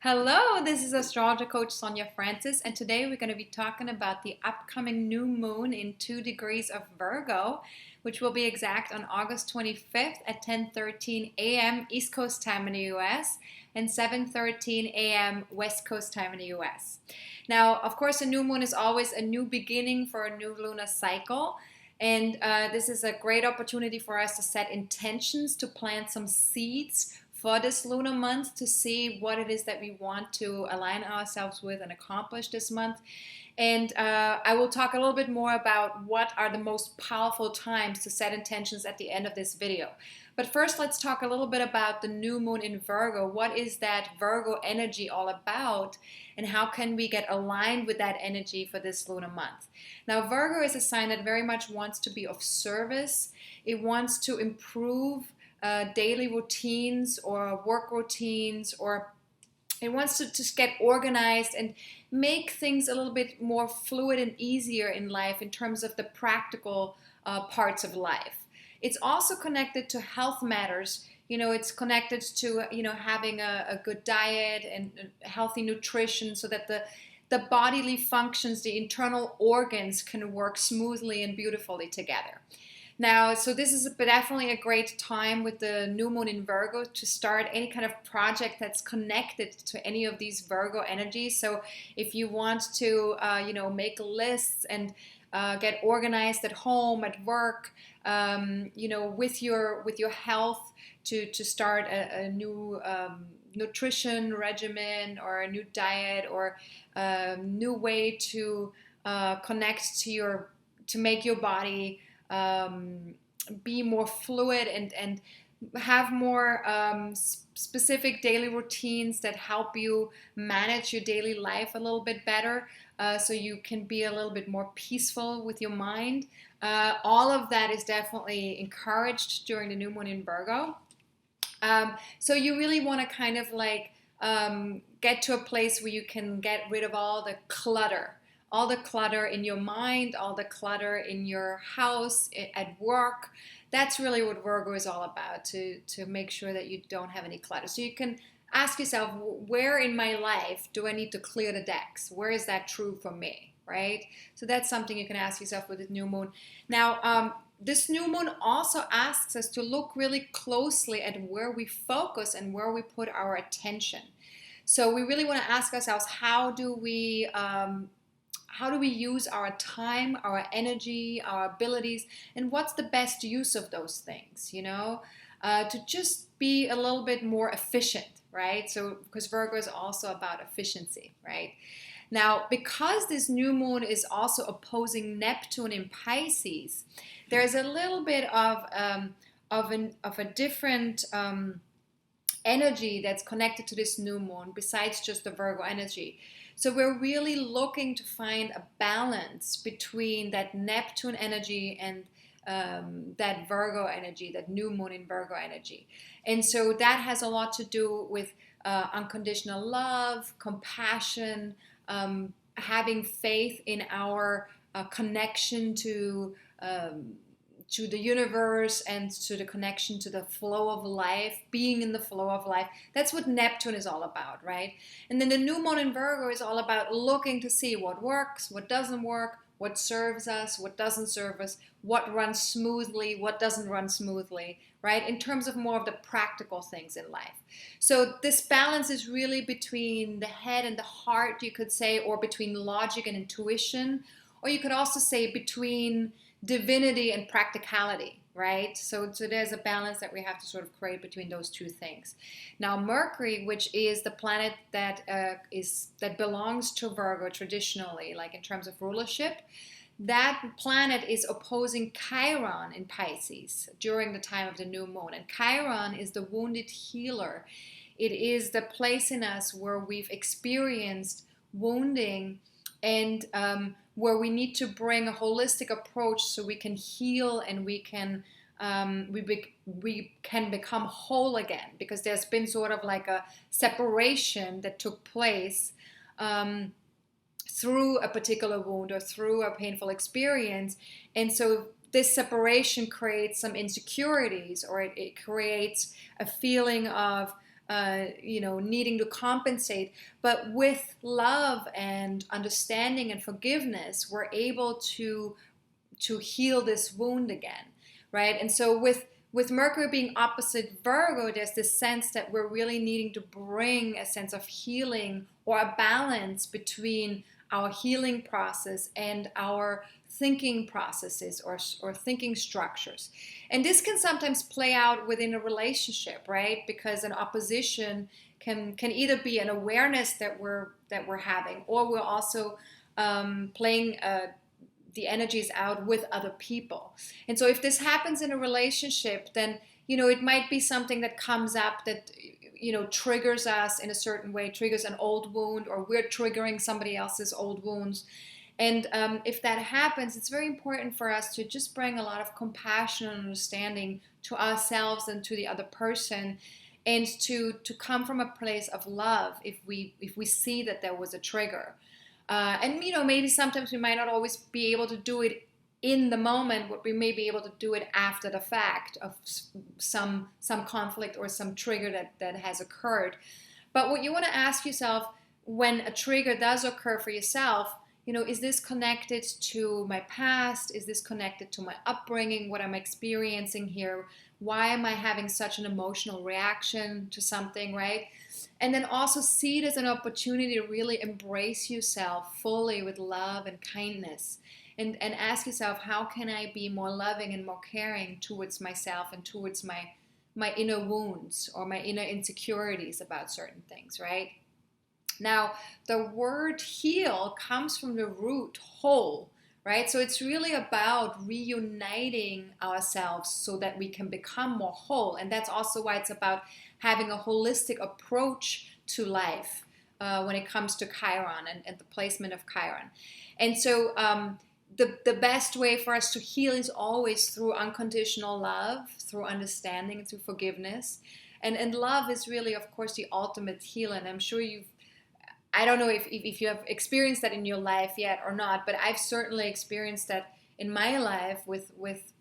Hello, this is AstrologerCoach Sonja Francis, and today we're going to be talking about the upcoming new moon in 2 degrees of Virgo, which will be exact on August 25th at 10:13 a.m. East Coast time in the US and 7:13 a.m. West Coast time in the US. Now, of course, a new moon is always a new beginning for a new lunar cycle. And this is a great opportunity for us to set intentions, to plant some seeds for this lunar month, to see what it is that we want to align ourselves with and accomplish this month. And I will talk a little bit more about what are the most powerful times to set intentions at the end of this video. But first, let's talk a little bit about the new moon in Virgo. What is that Virgo energy all about? And how can we get aligned with that energy for this lunar month? Now, Virgo is a sign that very much wants to be of service. It wants to improve daily routines or work routines, or it wants to just get organized and make things a little bit more fluid and easier in life in terms of the practical parts of life. It's also connected to health matters. It's connected to, having a good diet and healthy nutrition so that the bodily functions, the internal organs can work smoothly and beautifully together. Now, so this is definitely a great time with the new moon in Virgo to start any kind of project that's connected to any of these Virgo energies. So if you want to, make lists and get organized at home, at work, with your health, to start a new nutrition regimen or a new diet or a new way to connect to make your body be more fluid and have more specific daily routines that help you manage your daily life a little bit better, so you can be a little bit more peaceful with your mind. All of that is definitely encouraged during the new moon in Virgo. So you really want to kind of get to a place where you can get rid of all the clutter in your mind, all the clutter in your house, at work. That's really what Virgo is all about, to make sure that you don't have any clutter. So you can ask yourself, where in my life do I need to clear the decks? Where is that true for me, right? So that's something you can ask yourself with this new moon. Now, this new moon also asks us to look really closely at where we focus and where we put our attention. So we really want to ask ourselves, how do we use our time, our energy, our abilities, and what's the best use of those things, to just be a little bit more efficient, right? So, because Virgo is also about efficiency, right? Now, because this new moon is also opposing Neptune in Pisces, there's a little bit of a different energy that's connected to this new moon besides just the Virgo energy. So we're really looking to find a balance between that Neptune energy and that Virgo energy, that new moon in Virgo energy. And so that has a lot to do with unconditional love, compassion, having faith in our connection to the universe and to the connection to the flow of life, being in the flow of life. That's what Neptune is all about, right? And then the new moon in Virgo is all about looking to see what works, what doesn't work, what serves us, what doesn't serve us, what runs smoothly, what doesn't run smoothly, right? In terms of more of the practical things in life. So this balance is really between the head and the heart, you could say, or between logic and intuition, or you could also say between divinity and practicality, right? So there's a balance that we have to sort of create between those two things. Now, Mercury, which is the planet that belongs to Virgo traditionally, like in terms of rulership, that planet is opposing Chiron in Pisces during the time of the new moon. And Chiron is the wounded healer. It is the place in us where we've experienced wounding and where we need to bring a holistic approach so we can heal and we can become whole again, because there's been sort of like a separation that took place through a particular wound or through a painful experience. And so this separation creates some insecurities, or it creates a feeling of needing to compensate. But with love and understanding and forgiveness, we're able to heal this wound again, right? And so with Mercury being opposite Virgo, there's this sense that we're really needing to bring a sense of healing or a balance between our healing process and our thinking processes or thinking structures. And this can sometimes play out within a relationship, right? Because an opposition can either be an awareness that we're having, or we're also playing the energies out with other people. And so if this happens in a relationship, then it might be something that comes up that triggers us in a certain way, triggers an old wound, or we're triggering somebody else's old wounds. And if that happens, it's very important for us to just bring a lot of compassion and understanding to ourselves and to the other person, and to come from a place of love if we see that there was a trigger. And maybe sometimes we might not always be able to do it in the moment, but we may be able to do it after the fact of some conflict or some trigger that has occurred. But what you want to ask yourself when a trigger does occur for yourself, is this connected to my past? Is this connected to my upbringing? What I'm experiencing here? Why am I having such an emotional reaction to something, right? And then also see it as an opportunity to really embrace yourself fully with love and kindness. And ask yourself, how can I be more loving and more caring towards myself and towards my inner wounds or my inner insecurities about certain things, right? Now, the word heal comes from the root whole, right? So it's really about reuniting ourselves so that we can become more whole. And that's also why it's about having a holistic approach to life when it comes to Chiron and the placement of Chiron. And so the best way for us to heal is always through unconditional love, through understanding, and through forgiveness. And love is really, of course, the ultimate healer. And I'm sure I don't know if you have experienced that in your life yet or not, but I've certainly experienced that in my life with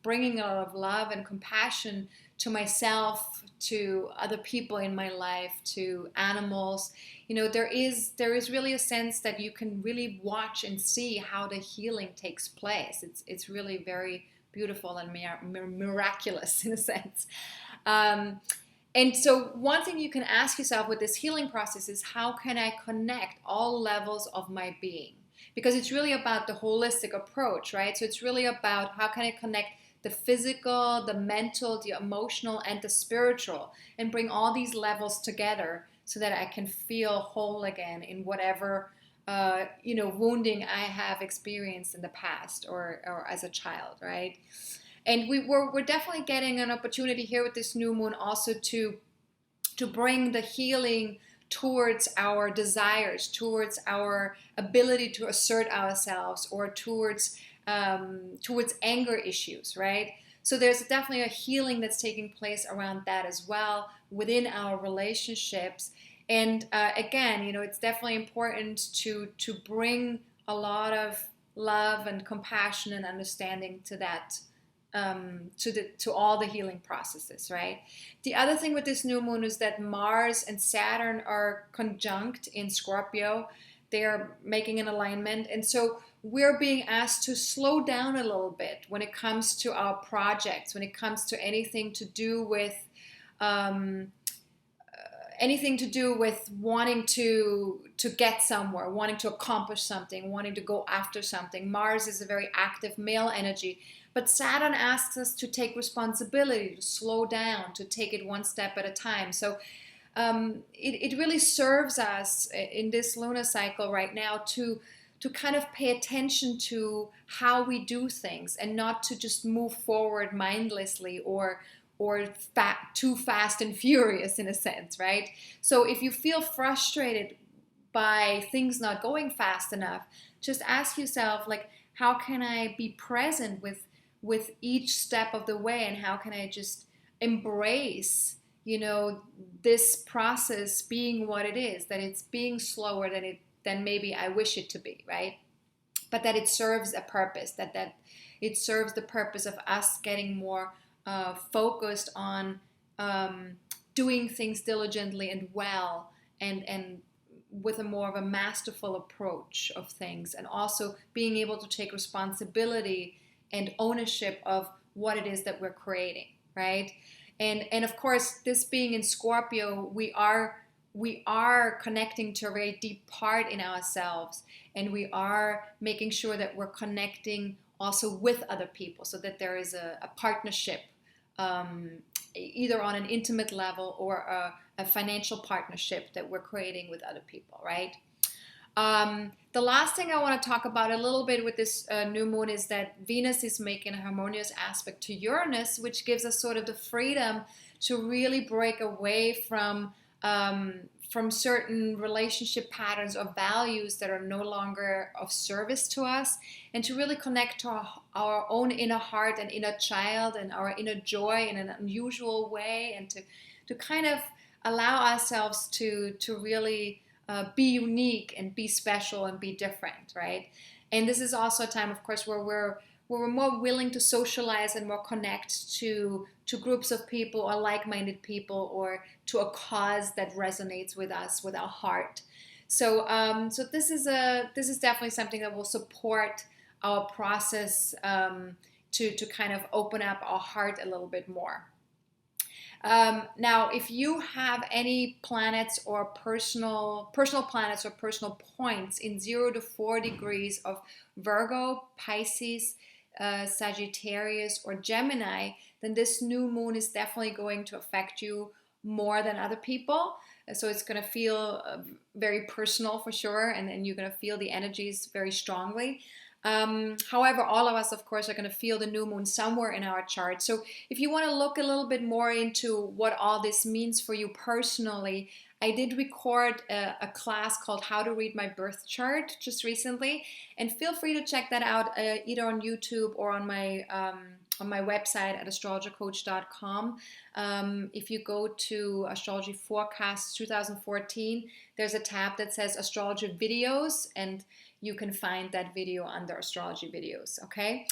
bringing a lot of love and compassion to myself, to other people in my life, to animals. There is really a sense that you can really watch and see how the healing takes place. It's really very beautiful and miraculous in a sense. And so one thing you can ask yourself with this healing process is, how can I connect all levels of my being? Because it's really about the holistic approach, right? So it's really about how can I connect the physical, the mental, the emotional, and the spiritual, and bring all these levels together so that I can feel whole again in whatever wounding I have experienced in the past or as a child, right? And we're definitely getting an opportunity here with this new moon also to bring the healing towards our desires, towards our ability to assert ourselves, or towards anger issues, right? So there's definitely a healing that's taking place around that as well within our relationships. And again, it's definitely important to bring a lot of love and compassion and understanding to that. To all the healing processes, right? The other thing with this new moon is that Mars and Saturn are conjunct in Scorpio. They are making an alignment, and so we're being asked to slow down a little bit when it comes to our projects, when it comes to anything to do with wanting to get somewhere, wanting to accomplish something, wanting to go after something. Mars is a very active male energy. But Saturn asks us to take responsibility, to slow down, to take it one step at a time. So it really serves us in this lunar cycle right now to kind of pay attention to how we do things, and not to just move forward mindlessly or too fast and furious in a sense, right? So if you feel frustrated by things not going fast enough, just ask yourself, like, how can I be present with each step of the way, and how can I just embrace this process being what it is, that it's being slower than maybe I wish it to be, right? But that it serves a purpose, that it serves the purpose of us getting more focused on doing things diligently and well, and with a more of a masterful approach of things, and also being able to take responsibility and ownership of what it is that we're creating, right? And of course, this being in Scorpio, we are connecting to a very deep part in ourselves, and we are making sure that we're connecting also with other people, so that there is a partnership, either on an intimate level or a financial partnership that we're creating with other people, right? The last thing I want to talk about a little bit with this new moon is that Venus is making a harmonious aspect to Uranus, which gives us sort of the freedom to really break away from certain relationship patterns or values that are no longer of service to us, and to really connect to our own inner heart and inner child and our inner joy in an unusual way, and to kind of allow ourselves to really be unique and be special and be different, right? And this is also a time, of course, where we're more willing to socialize and more connect to groups of people or like-minded people, or to a cause that resonates with us, with our heart. So this is definitely something that will support our process to kind of open up our heart a little bit more. Now, if you have any planets or personal planets or personal points in 0 to 4 degrees of Virgo, Pisces, Sagittarius, or Gemini, then this new moon is definitely going to affect you more than other people. So it's going to feel very personal for sure, and you're going to feel the energies very strongly. However, all of us, of course, are going to feel the new moon somewhere in our chart. So if you want to look a little bit more into what all this means for you personally, I did record a class called How to Read My Birth Chart just recently, and feel free to check that out either on YouTube or on my website at AstrologerCoach.com. If you go to Astrology Forecast 2014, there's a tab that says Astrology Videos, and you can find that video under Astrology Videos, okay?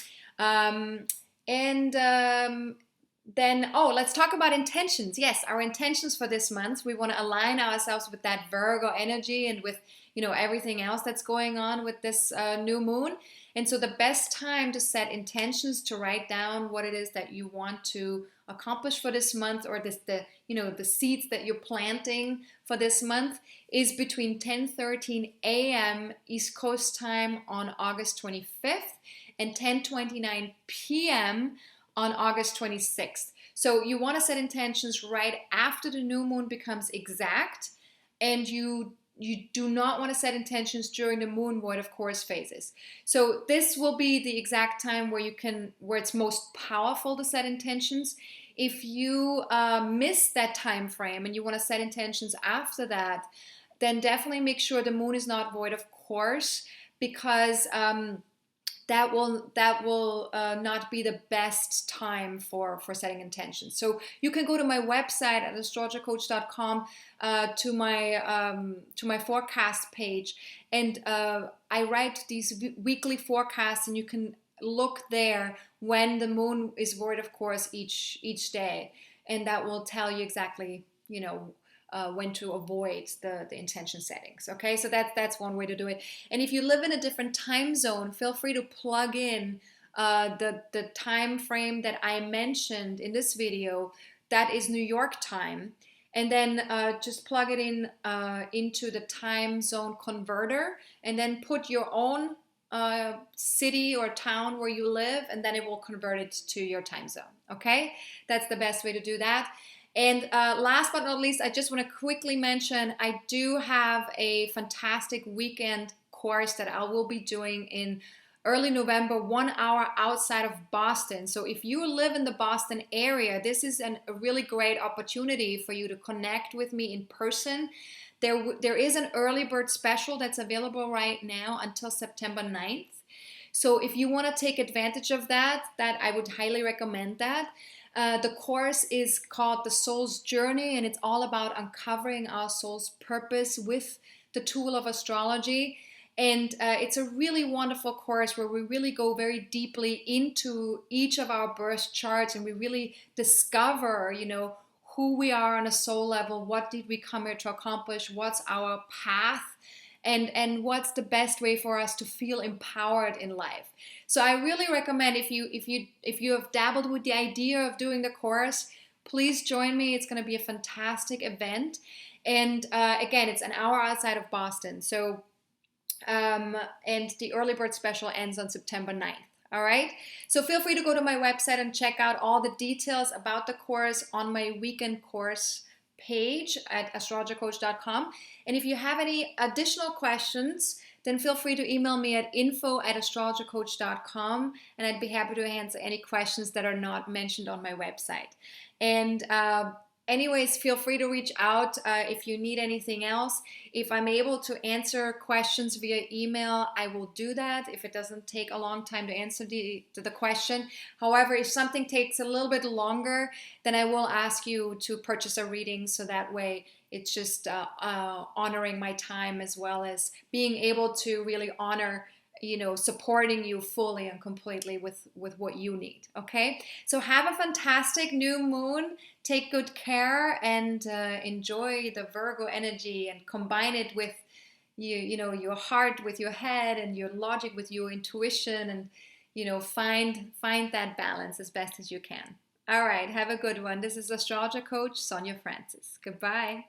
Then, let's talk about intentions. Yes, our intentions for this month. We want to align ourselves with that Virgo energy and with, everything else that's going on with this new moon. And so the best time to set intentions, to write down what it is that you want to accomplish for this month, or the seeds that you're planting for this month, is between 10:13 a.m. East Coast time on August 25th and 10:29 p.m. on August 26th. So you want to set intentions right after the new moon becomes exact, and you do not want to set intentions during the moon void of course phases. So this will be the exact time where it's most powerful to set intentions. If you miss that time frame and you want to set intentions after that, then definitely make sure the moon is not void of course, because that will not be the best time for setting intentions. So you can go to my website at AstrologerCoach.com to my forecast page, and I write these weekly forecasts, and you can look there when the moon is void of course each day, and that will tell you exactly when to avoid the intention settings. Okay, so that's one way to do it. And if you live in a different time zone, feel free to plug in the time frame that I mentioned in this video. That is New York time, and then just plug it in into the time zone converter, and then put your own city or town where you live, and then it will convert it to your time zone. Okay, that's the best way to do that. And last but not least, I just want to quickly mention, I do have a fantastic weekend course that I will be doing in early November, 1 hour outside of Boston. So if you live in the Boston area, this is a really great opportunity for you to connect with me in person. There is an early bird special that's available right now until September 9th. So if you want to take advantage of that I would highly recommend that. The course is called The Soul's Journey, and it's all about uncovering our soul's purpose with the tool of astrology. And it's a really wonderful course where we really go very deeply into each of our birth charts, and we really discover, who we are on a soul level, what did we come here to accomplish, what's our path, and what's the best way for us to feel empowered in life. So I really recommend, if you have dabbled with the idea of doing the course, please join me. It's going to be a fantastic event. And again, it's an hour outside of Boston. So and the early bird special ends on September 9th. All right. So feel free to go to my website and check out all the details about the course on my weekend course page at AstrologerCoach.com. And if you have any additional questions, then feel free to email me at info@AstrologerCoach.com, and I'd be happy to answer any questions that are not mentioned on my website. And anyways, feel free to reach out if you need anything else. If I'm able to answer questions via email, I will do that if it doesn't take a long time to answer the question. However, if something takes a little bit longer, then I will ask you to purchase a reading, so that way it's just honoring my time, as well as being able to really honor, supporting you fully and completely with what you need. Okay, so have a fantastic new moon. Take good care and enjoy the Virgo energy, and combine it with your heart with your head, and your logic with your intuition, and find that balance as best as you can. All right, have a good one. This is Astrologer Coach Sonja Francis. Goodbye.